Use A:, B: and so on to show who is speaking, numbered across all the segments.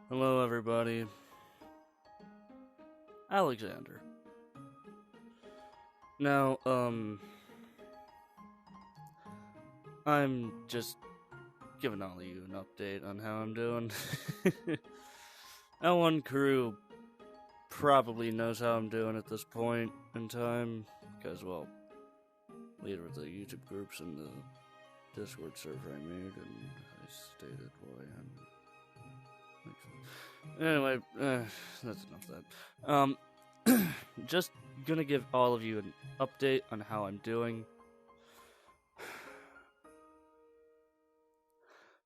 A: Hello, everybody. Alexander. Now, I'm just giving all of you an update on how I'm doing. L1 crew probably knows how I'm doing at this point in time, because, well, leader of the YouTube groups and the Discord server I made, and I stated why I'm... Anyway, that's enough of that. Just gonna give all of you an update on how I'm doing.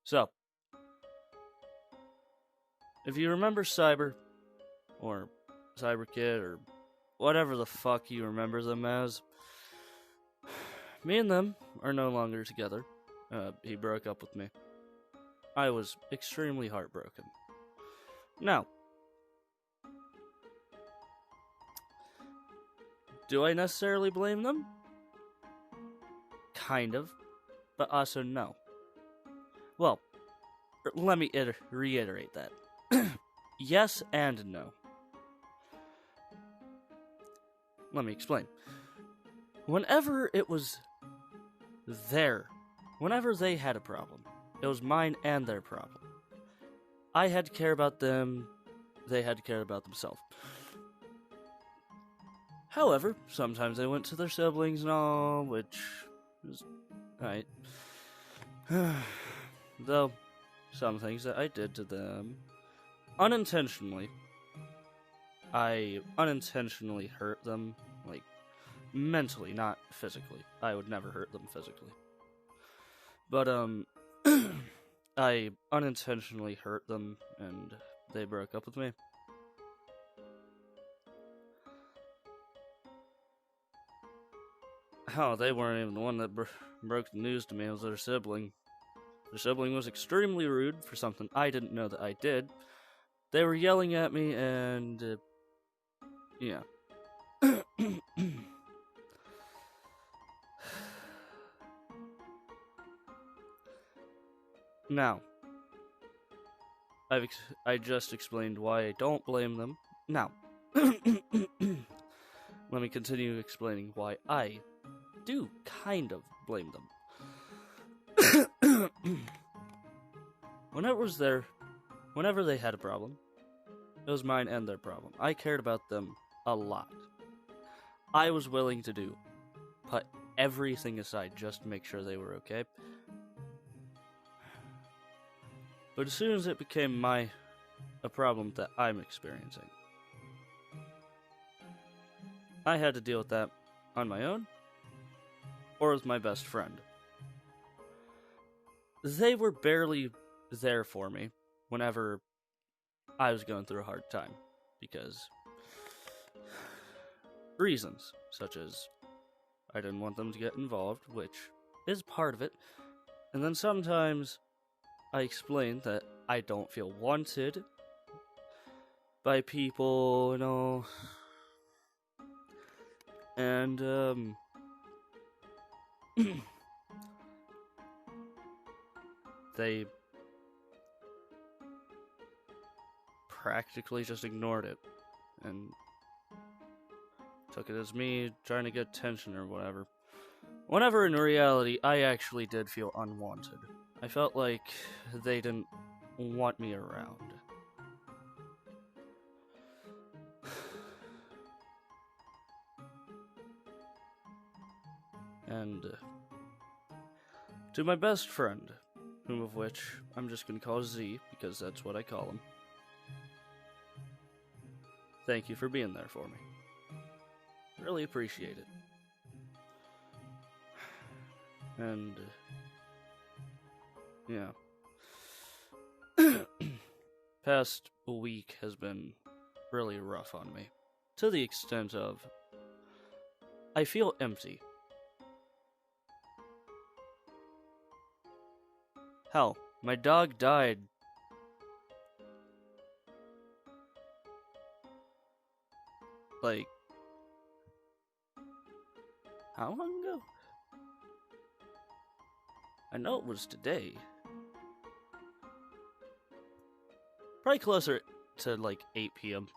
A: So, if you remember Cyber, or Cyber Kid, or whatever the fuck you remember them as, me and them are no longer together. He broke up with me. I was extremely heartbroken. Now, do I necessarily blame them? Kind of, but also no. Well, let me reiterate that. Yes and no. Let me explain. Whenever it was whenever they had a problem, it was mine and their problem. I had to care about them, they had to care about themselves. However, sometimes they went to their siblings and all, which is right. Though, some things that I did to them, unintentionally, I unintentionally hurt them, like, mentally, not physically. I would never hurt them physically. But, I unintentionally hurt them, and they broke up with me. Oh, they weren't even the one that broke the news to me. It was their sibling. Their sibling was extremely rude for something I didn't know that I did. They were yelling at me, and, yeah. Now, I just explained why I don't blame them. Now, let me continue explaining why I do kind of blame them. Whenever they had a problem, it was mine and their problem. I cared about them a lot. I was willing to put everything aside just to make sure they were okay. But as soon as it became a problem that I'm experiencing, I had to deal with that on my own or with my best friend. They were barely there for me whenever I was going through a hard time, because reasons such as I didn't want them to get involved, which is part of it, and then sometimes I explained that I don't feel wanted by people and all, and they practically just ignored it and took it as me trying to get attention or whatever. Whenever in reality, I actually did feel unwanted. I felt like they didn't want me around. And to my best friend, whom of which I'm just going to call Z, because that's what I call him. Thank you for being there for me. Really appreciate it. And, yeah. Past week has been really rough on me. To the extent of, I feel empty. Hell, my dog died. Like, how long ago? I know it was today. Probably closer to like 8 p.m.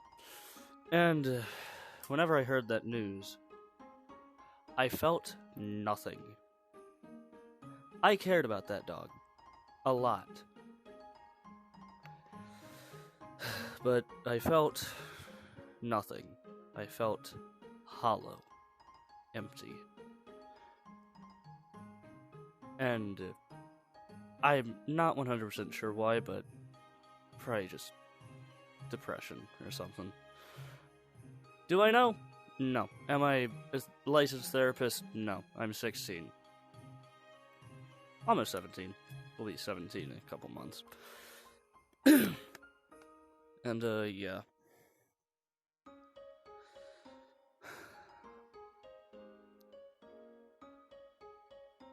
A: And whenever I heard that news, I felt nothing. I cared about that dog. A lot. But I felt nothing. I felt hollow. Empty. And I'm not 100% sure why, but probably just depression or something. Do I know? No. Am I a licensed therapist? No. I'm 16. Almost 17. We'll be 17 in a couple months. And, yeah.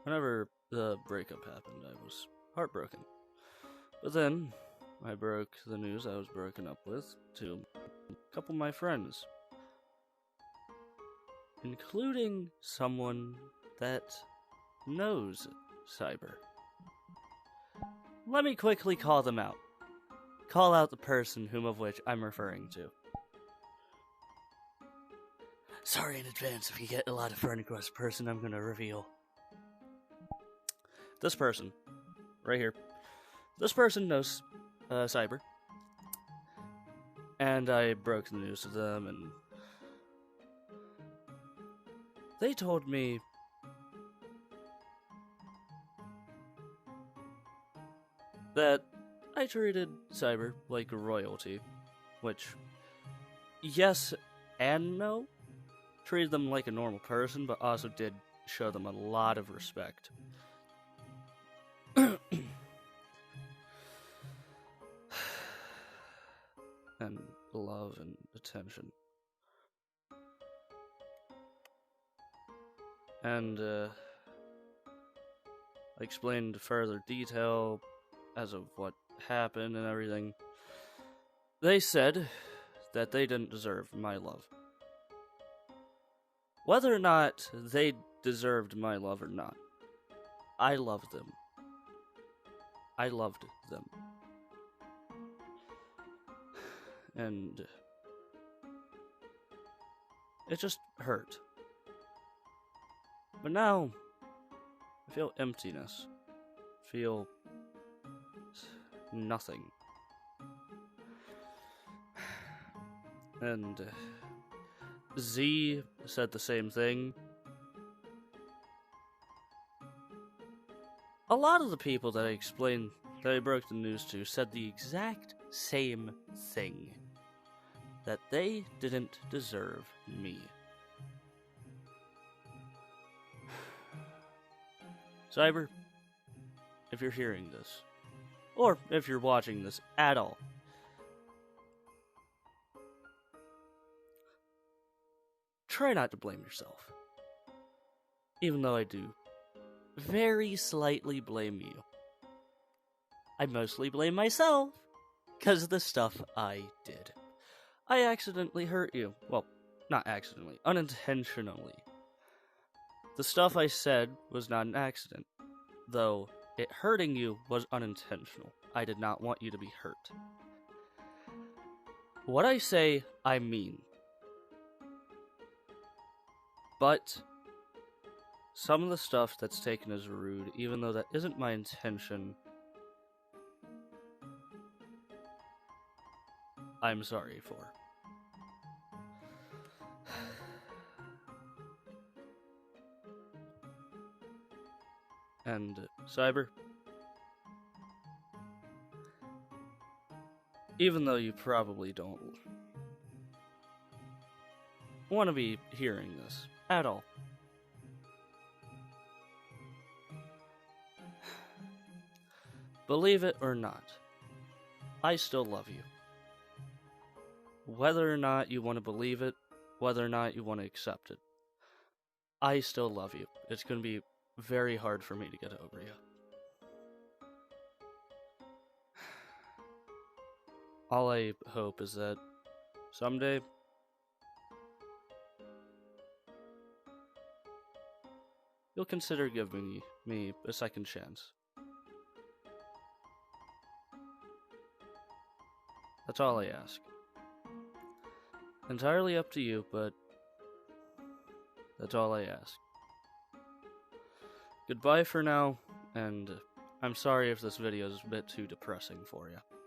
A: Whenever the breakup happened, I was heartbroken. But then, I broke the news I was broken up with to a couple of my friends. Including someone that knows cyber. Let me quickly call them out. Call out the person whom of which I'm referring to. Sorry in advance if you get a lot of friend requests. Person I'm going to reveal. This person, right here. This person knows cyber. And I broke the news to them, and they told me that I treated cyber like royalty, which, yes and no. Treated them like a normal person, but also did show them a lot of respect. And love and attention. And, I explained further detail as of what happened and everything. They said that they didn't deserve my love. Whether or not they deserved my love or not, I loved them. I loved them. And it just hurt. But now, I feel emptiness. Feel nothing. And Z said the same thing. A lot of the people that I broke the news to said the exact same thing. That they didn't deserve me. Cyber, if you're hearing this, or if you're watching this at all, try not to blame yourself. Even though I do very slightly blame you. I mostly blame myself, because of the stuff I did. I accidentally hurt you. Well, not accidentally, unintentionally. The stuff I said was not an accident, though it hurting you was unintentional. I did not want you to be hurt. What I say, I mean. But some of the stuff that's taken as rude, even though that isn't my intention, I'm sorry for. And Cyber, even though you probably don't want to be hearing this at all, believe it or not, I still love you. Whether or not you want to believe it, whether or not you want to accept it, I still love you. It's going to be very hard for me to get over you. All I hope is that someday you'll consider giving me a second chance. That's all I ask. Entirely up to you, but that's all I ask. Goodbye for now, and I'm sorry if this video is a bit too depressing for you.